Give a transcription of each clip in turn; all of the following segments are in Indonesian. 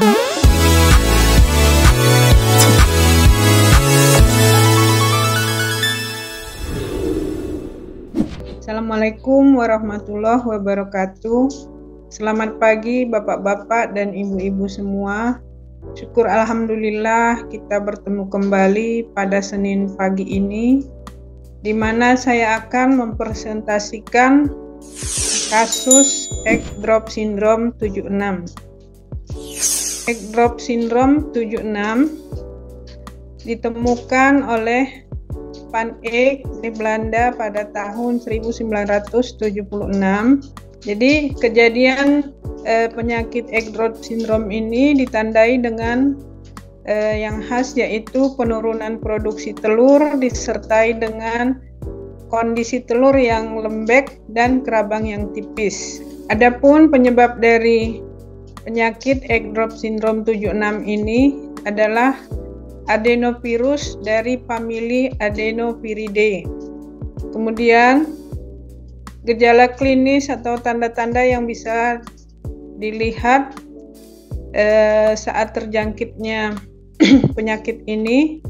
Assalamualaikum warahmatullahi wabarakatuh. Selamat pagi bapak-bapak dan ibu-ibu semua. Syukur alhamdulillah kita bertemu kembali pada Senin pagi ini, di mana saya akan mempresentasikan kasus egg drop syndrome 76. Egg drop syndrome 76 ditemukan oleh Van Eyck di Belanda pada tahun 1976. Jadi kejadian penyakit egg drop syndrome ini ditandai dengan yang khas, yaitu penurunan produksi telur disertai dengan kondisi telur yang lembek dan kerabang yang tipis. Adapun penyebab dari penyakit egg drop syndrome 76 ini adalah adenovirus dari famili Adenoviridae. Kemudian gejala klinis atau tanda-tanda yang bisa dilihat saat terjangkitnya penyakit ini.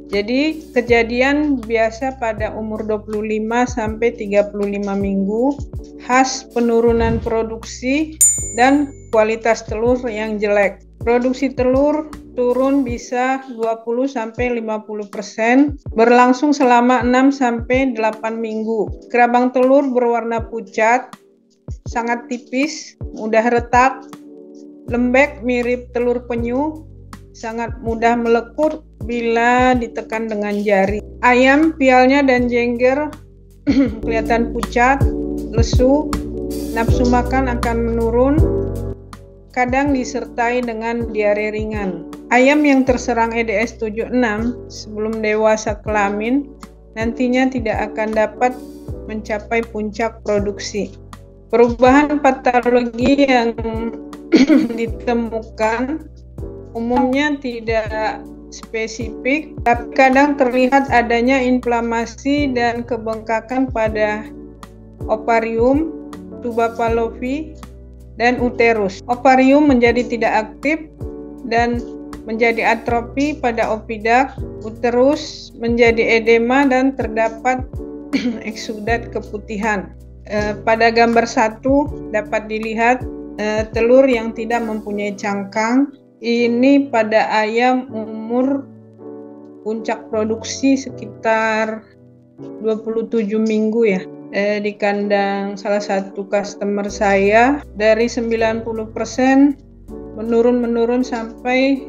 Jadi kejadian biasa pada umur 25 sampai 35 minggu, khas penurunan produksi dan kualitas telur yang jelek. Produksi telur turun bisa 20-50%, berlangsung selama 6-8 minggu. Kerabang telur berwarna pucat, sangat tipis, mudah retak, lembek mirip telur penyu, sangat mudah melekut bila ditekan dengan jari. Ayam, pialnya dan jengger kelihatan pucat, lesu, nafsu makan akan menurun, kadang disertai dengan diare ringan. Ayam yang terserang EDS 76 sebelum dewasa kelamin nantinya tidak akan dapat mencapai puncak produksi. Perubahan patologi yang ditemukan umumnya tidak spesifik, tapi kadang terlihat adanya inflamasi dan kebengkakan pada ovarium, tuba Fallopi, dan uterus. Ovarium menjadi tidak aktif dan menjadi atrofi pada oviduct, uterus menjadi edema dan terdapat eksudat keputihan. Pada gambar 1 dapat dilihat telur yang tidak mempunyai cangkang. Ini pada ayam umur puncak produksi sekitar 27 minggu ya. Di kandang salah satu customer saya dari 90% menurun sampai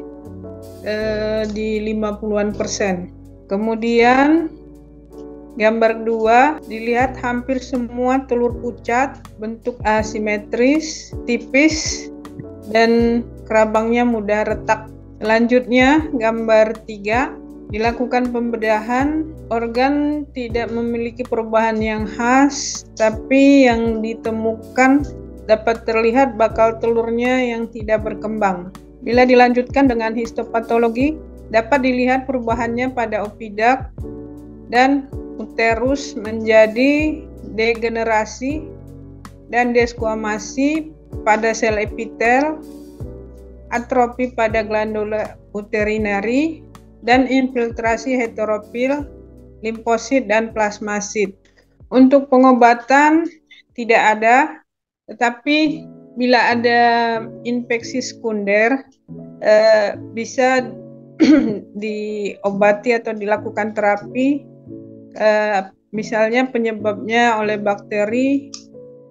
di 50-an%. Kemudian gambar 2 dilihat hampir semua telur pucat, bentuk asimetris, tipis, dan kerabangnya mudah retak. Selanjutnya gambar 3 dilakukan pembedahan, organ tidak memiliki perubahan yang khas, tapi yang ditemukan dapat terlihat bakal telurnya yang tidak berkembang. Bila dilanjutkan dengan histopatologi, dapat dilihat perubahannya pada oviduct dan uterus menjadi degenerasi dan desquamasi pada sel epitel, atrofi pada glandula uterinari, dan infiltrasi heterofil, limfosit, dan plasmasit. Untuk pengobatan tidak ada, tetapi bila ada infeksi sekunder bisa diobati atau dilakukan terapi. Misalnya penyebabnya oleh bakteri,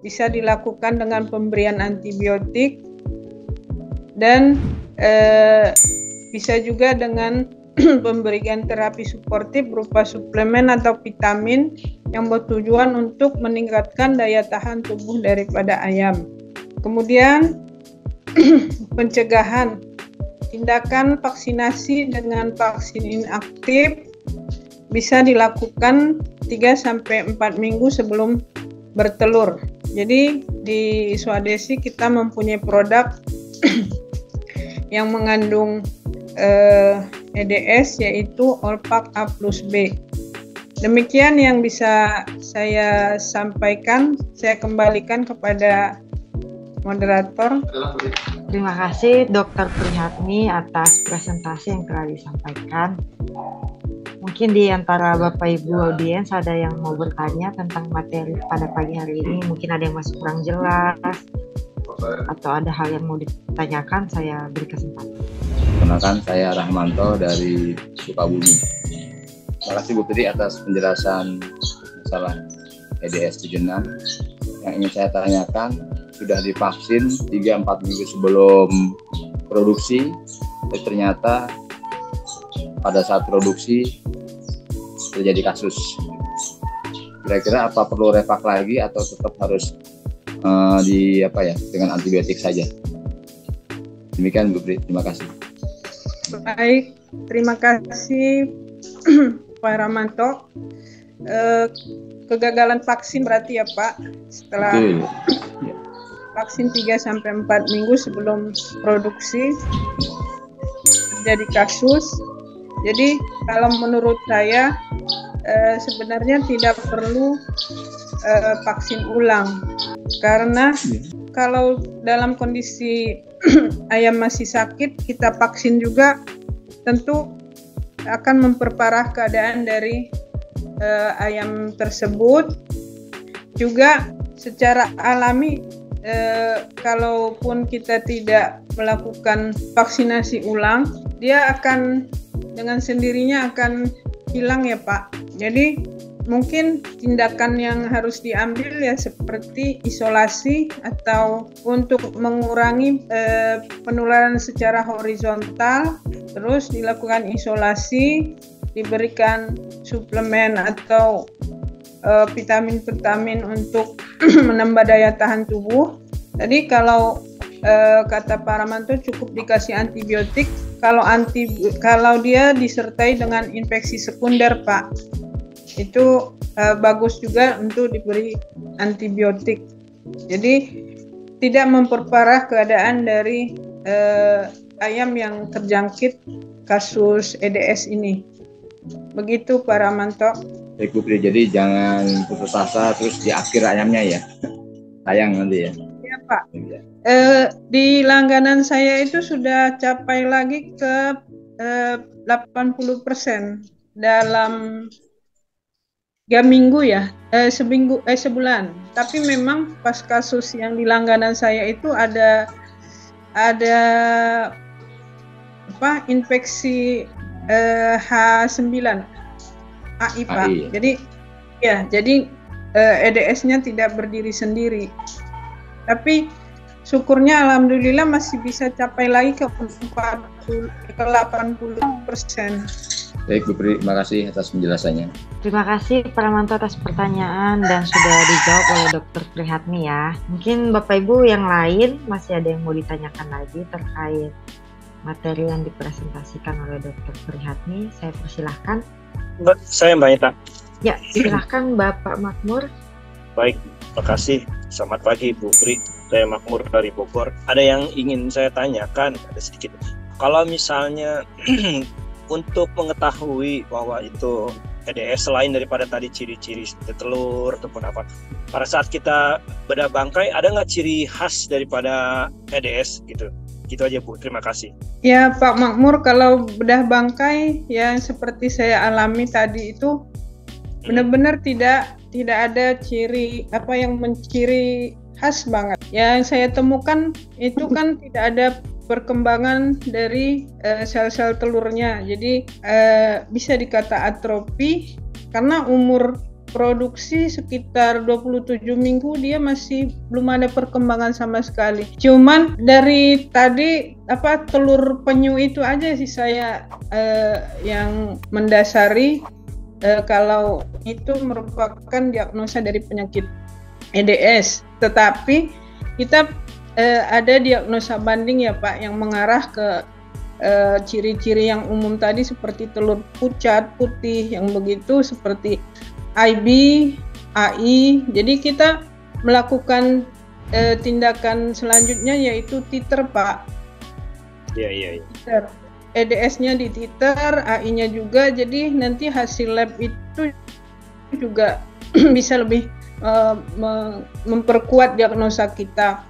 bisa dilakukan dengan pemberian antibiotik, dan bisa juga dengan pemberian terapi suportif berupa suplemen atau vitamin yang bertujuan untuk meningkatkan daya tahan tubuh daripada ayam. Kemudian pencegahan, tindakan vaksinasi dengan vaksin inaktif bisa dilakukan 3-4 minggu sebelum bertelur. Jadi di Swadesi kita mempunyai produk yang mengandung EDS, yaitu Olpak A plus B. Demikian yang bisa saya sampaikan. Saya kembalikan kepada moderator. Terima kasih Dokter Prihatmi atas presentasi yang telah disampaikan. Mungkin di antara Bapak Ibu audiens ada yang mau bertanya tentang materi pada pagi hari ini. Mungkin ada yang masih kurang jelas atau ada hal yang mau ditanyakan, saya beri kesempatan. Perkenalkan, saya Rahmanto dari Sukabumi. Terima kasih Bu Tri atas penjelasan masalah EDS 76. Yang ingin saya tanyakan, sudah divaksin 3-4 minggu sebelum produksi, tapi ternyata pada saat produksi terjadi kasus. Kira-kira apa perlu refak lagi atau tetap harus dengan antibiotik saja? Demikian Bu Pri, terima kasih. Baik, terima kasih Pak Ramanto. Kegagalan vaksin berarti ya Pak, setelah vaksin 3-4 minggu sebelum produksi terjadi kasus. Jadi kalau menurut saya sebenarnya tidak perlu vaksin ulang, karena kalau dalam kondisi ayam masih sakit kita vaksin juga tentu akan memperparah keadaan dari ayam tersebut. Juga secara alami kalaupun kita tidak melakukan vaksinasi ulang, dia akan dengan sendirinya akan hilang ya Pak. Jadi mungkin tindakan yang harus diambil ya seperti isolasi atau untuk mengurangi penularan secara horizontal, terus dilakukan isolasi, diberikan suplemen atau vitamin-vitamin untuk menambah daya tahan tubuh. Tadi kalau kata Pak Ramanto cukup dikasih antibiotik kalau dia disertai dengan infeksi sekunder Pak. Itu bagus juga untuk diberi antibiotik. Jadi tidak memperparah keadaan dari ayam yang terjangkit kasus EDS ini. Begitu Pak Ramanto. Baik Bu Pri, jadi jangan putus asa terus di akhir ayamnya ya. Sayang nanti ya. Iya Pak. Di langganan saya itu sudah capai lagi ke 80% dalam 3 minggu ya, sebulan. Tapi memang pas kasus yang di langganan saya itu ada infeksi H9 AI Pak. Jadi EDS-nya tidak berdiri sendiri. Tapi syukurnya alhamdulillah masih bisa capai lagi ke 80%. Baik Bu Pri, terima kasih atas penjelasannya. Terima kasih Pak Ramanto atas pertanyaan dan sudah dijawab oleh Dokter Prihatmi ya. Mungkin Bapak Ibu yang lain masih ada yang mau ditanyakan lagi terkait materi yang dipresentasikan oleh Dokter Prihatmi. Saya persilahkan. Saya Mbak Ita. Ya, silahkan Bapak Makmur. Baik, terima kasih. Selamat pagi Bu Pri. Saya Makmur dari Bogor. Ada yang ingin saya tanyakan, ada sedikit. Kalau misalnya untuk mengetahui bahwa itu EDS selain daripada tadi ciri-ciri telur ataupun apa, pada saat kita bedah bangkai ada nggak ciri khas daripada EDS gitu? Gitu aja Bu, terima kasih. Ya Pak Makmur, kalau bedah bangkai yang seperti saya alami tadi itu benar-benar tidak ada ciri apa yang menciri khas banget. Yang saya temukan itu kan tidak ada perkembangan dari sel-sel telurnya. Jadi bisa dikata atrofi karena umur produksi sekitar 27 minggu dia masih belum ada perkembangan sama sekali. Cuman dari tadi telur penyu itu aja sih saya yang mendasari kalau itu merupakan diagnosa dari penyakit EDS. Tetapi kita ada diagnosa banding ya Pak yang mengarah ke ciri-ciri yang umum tadi seperti telur pucat, putih, yang begitu seperti IB, AI. Jadi kita melakukan tindakan selanjutnya yaitu titer Pak. Iya. Titer. EDS-nya di titer, AI-nya juga. Jadi nanti hasil lab itu juga bisa lebih memperkuat diagnosa kita.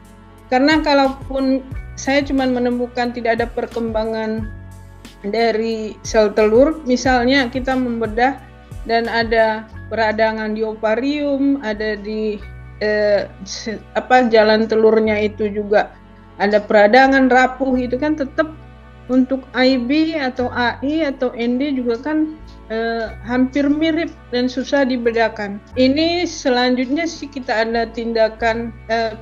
Karena kalaupun saya cuma menemukan tidak ada perkembangan dari sel telur. Misalnya kita membedah dan ada peradangan di ovarium, ada di jalan telurnya itu juga ada peradangan rapuh, itu kan tetap untuk IB atau AI atau ND juga kan hampir mirip dan susah dibedakan. Ini selanjutnya sih kita ada tindakan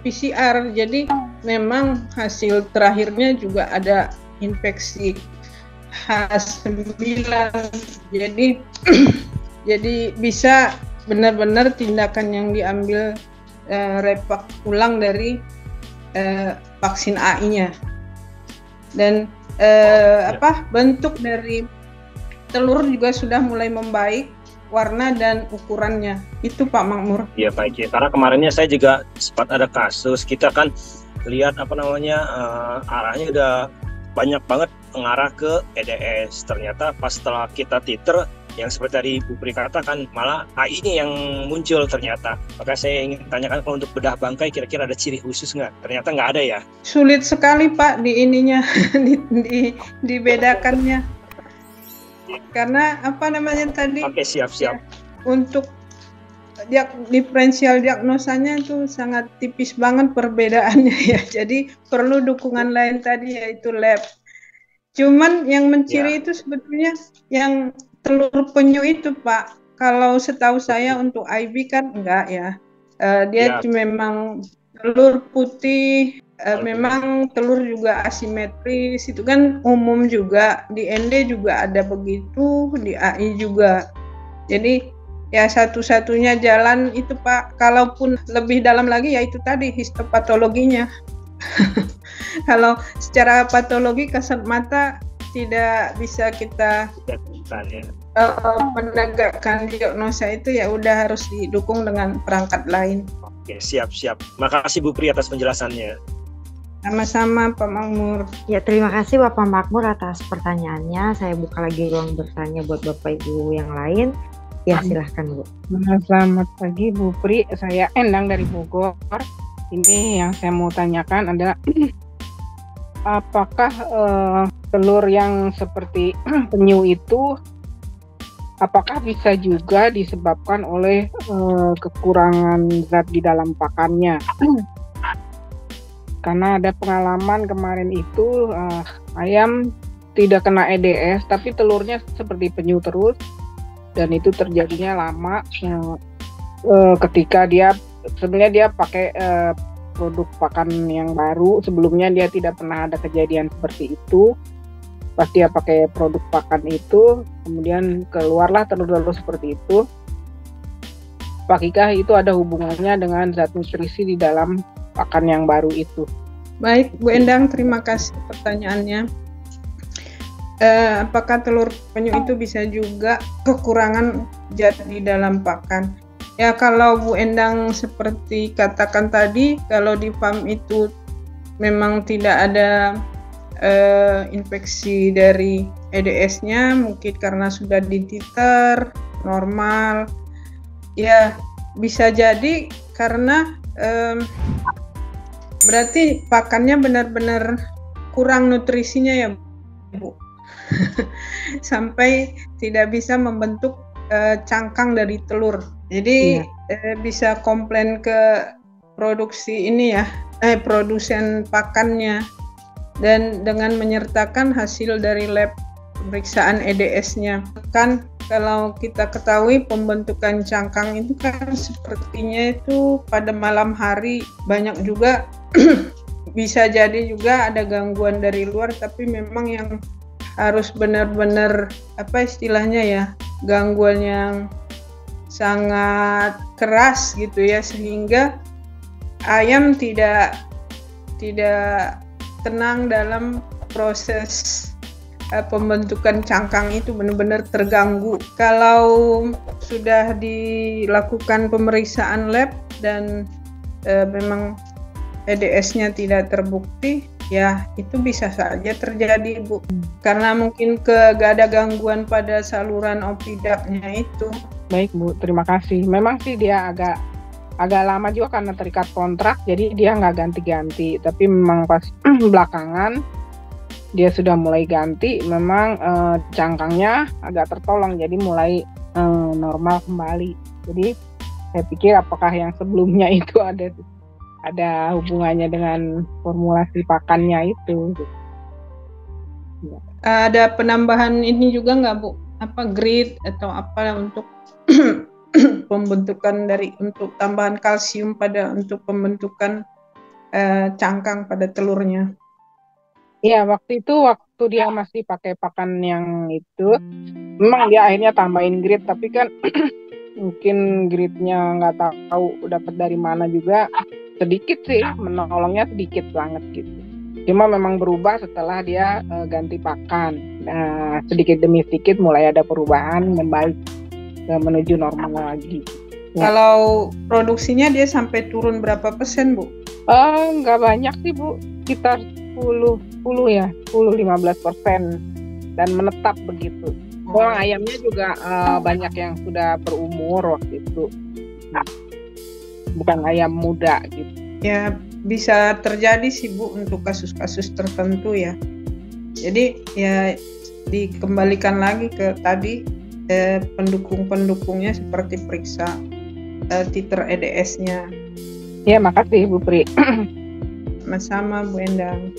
PCR. Jadi memang hasil terakhirnya juga ada infeksi H9. Jadi jadi bisa benar-benar tindakan yang diambil repak ulang dari vaksin AI-nya. Dan bentuk dari telur juga sudah mulai membaik, warna dan ukurannya. Itu Pak Makmur. Iya baik ya. Karena kemarinnya saya juga sempat ada kasus, kita kan lihat arahnya udah banyak banget mengarah ke EDS. Ternyata pas setelah kita titer, yang seperti tadi Bu Pri katakan, malah AI ini yang muncul ternyata. Maka saya ingin tanyakan, kalau untuk bedah bangkai kira-kira ada ciri khusus nggak? Ternyata nggak ada ya? Sulit sekali Pak di ininya, dibedakannya. Karena tadi? Oke, siap-siap. Ya, untuk diferensial diagnosanya itu sangat tipis banget perbedaannya ya. Jadi perlu dukungan lain tadi, yaitu lab. Cuman yang menciri itu sebetulnya yang telur penyu itu Pak. Kalau setahu saya untuk IB kan enggak ya. Dia memang telur putih, memang telur juga asimetris, itu kan umum juga. Di ND juga ada begitu, di AI juga. Jadi ya satu-satunya jalan itu Pak. Kalaupun lebih dalam lagi ya itu tadi histopatologinya. Kalau secara patologi kasat mata tidak bisa kita menegakkan diagnosa itu, ya udah harus didukung dengan perangkat lain. Oke, siap-siap. Makasih Bu Pri atas penjelasannya. Sama-sama Pak Makmur. Ya, terima kasih Bapak Makmur atas pertanyaannya. Saya buka lagi ruang bertanya buat Bapak Ibu yang lain. Ya, silahkan Bu. Selamat pagi Bu Pri, saya Endang dari Bogor. Ini yang saya mau tanyakan adalah apakah telur yang seperti penyu itu apakah bisa juga disebabkan oleh kekurangan zat di dalam pakannya? Karena ada pengalaman kemarin itu ayam tidak kena EDS tapi telurnya seperti penyu terus, dan itu terjadinya lama ketika dia sebenarnya dia pakai produk pakan yang baru. Sebelumnya dia tidak pernah ada kejadian seperti itu. Pas dia pakai produk pakan itu, kemudian keluarlah telur-telur seperti itu. Apakah itu ada hubungannya dengan zat nutrisi di dalam pakan yang baru itu? Baik Bu Endang, terima kasih pertanyaannya. Apakah telur penyu itu bisa juga kekurangan zat di dalam pakan? Ya, kalau Bu Endang seperti katakan tadi, kalau di farm itu memang tidak ada infeksi dari EDS-nya, mungkin karena sudah dititer normal. Ya, bisa jadi karena berarti pakannya benar-benar kurang nutrisinya ya Bu. Sampai tidak bisa membentuk cangkang dari telur. Jadi bisa komplain ke produksi ini ya, produsen pakannya, dan dengan menyertakan hasil dari lab pemeriksaan EDS-nya. Kan kalau kita ketahui pembentukan cangkang itu kan sepertinya itu pada malam hari, banyak juga bisa jadi juga ada gangguan dari luar, tapi memang yang harus benar-benar istilahnya ya, gangguan yang sangat keras gitu ya, sehingga ayam tidak tenang dalam proses pembentukan cangkang itu, benar-benar terganggu. Kalau sudah dilakukan pemeriksaan lab dan memang EDS-nya tidak terbukti, ya itu bisa saja terjadi Bu, karena mungkin gak ada gangguan pada saluran opidapnya itu. Baik Bu, terima kasih. Memang sih dia agak agak lama juga karena terikat kontrak, jadi dia nggak ganti-ganti. Tapi memang pas belakangan dia sudah mulai ganti, memang cangkangnya agak tertolong, jadi mulai normal kembali. Jadi saya pikir apakah yang sebelumnya itu ada hubungannya dengan formulasi pakannya itu. Ada penambahan ini juga nggak Bu? Apa grit atau apa untuk pembentukan untuk tambahan kalsium untuk pembentukan cangkang pada telurnya? Iya, waktu dia masih pakai pakan yang itu, memang dia akhirnya tambahin grit, tapi kan mungkin gritnya nggak tahu dapat dari mana juga, sedikit sih, menolongnya sedikit banget gitu. Cuma memang berubah setelah dia ganti pakan. Nah, sedikit demi sedikit mulai ada perubahan, membaik menuju normal lagi. Ya. Kalau produksinya dia sampai turun berapa persen, Bu? Nggak banyak sih, Bu. Sekitar 10-15% dan menetap begitu. Ayamnya juga banyak yang sudah berumur waktu itu. Nah, bukan ayam muda gitu. Ya, bisa terjadi sih Bu untuk kasus-kasus tertentu ya. Jadi ya dikembalikan lagi ke tadi pendukung-pendukungnya seperti periksa titer EDS-nya. Ya, makasih Bu Pri. Sama-sama Bu Endang.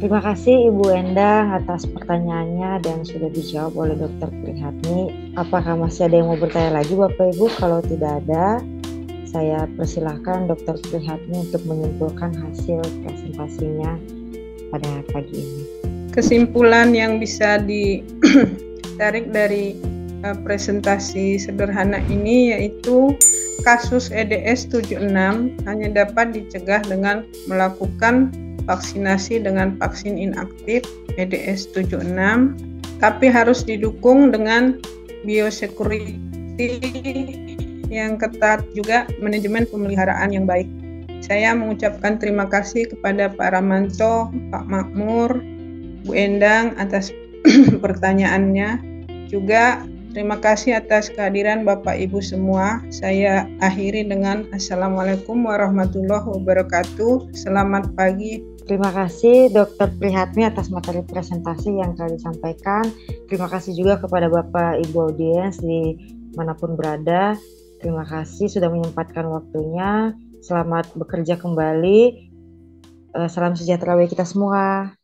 Terima kasih Ibu Endang atas pertanyaannya dan sudah dijawab oleh Dr. Prihatmi. Apakah masih ada yang mau bertanya lagi Bapak Ibu? Kalau tidak ada, saya persilahkan Dr. Prihatmi untuk menyimpulkan hasil presentasinya pada pagi ini. Kesimpulan yang bisa ditarik dari presentasi sederhana ini yaitu kasus EDS 76 hanya dapat dicegah dengan melakukan vaksinasi dengan vaksin inaktif EDS 76, tapi harus didukung dengan biosecurity yang ketat, juga manajemen pemeliharaan yang baik. Saya mengucapkan terima kasih kepada Pak Ramanto, Pak Makmur, Bu Endang atas pertanyaannya. Juga terima kasih atas kehadiran Bapak Ibu semua. Saya akhiri dengan Assalamualaikum warahmatullahi wabarakatuh. Selamat pagi. Terima kasih Dr. Prihatmi atas materi presentasi yang telah disampaikan. Terima kasih juga kepada Bapak Ibu audiens di manapun berada. Terima kasih sudah menyempatkan waktunya. Selamat bekerja kembali. Salam sejahtera bagi kita semua.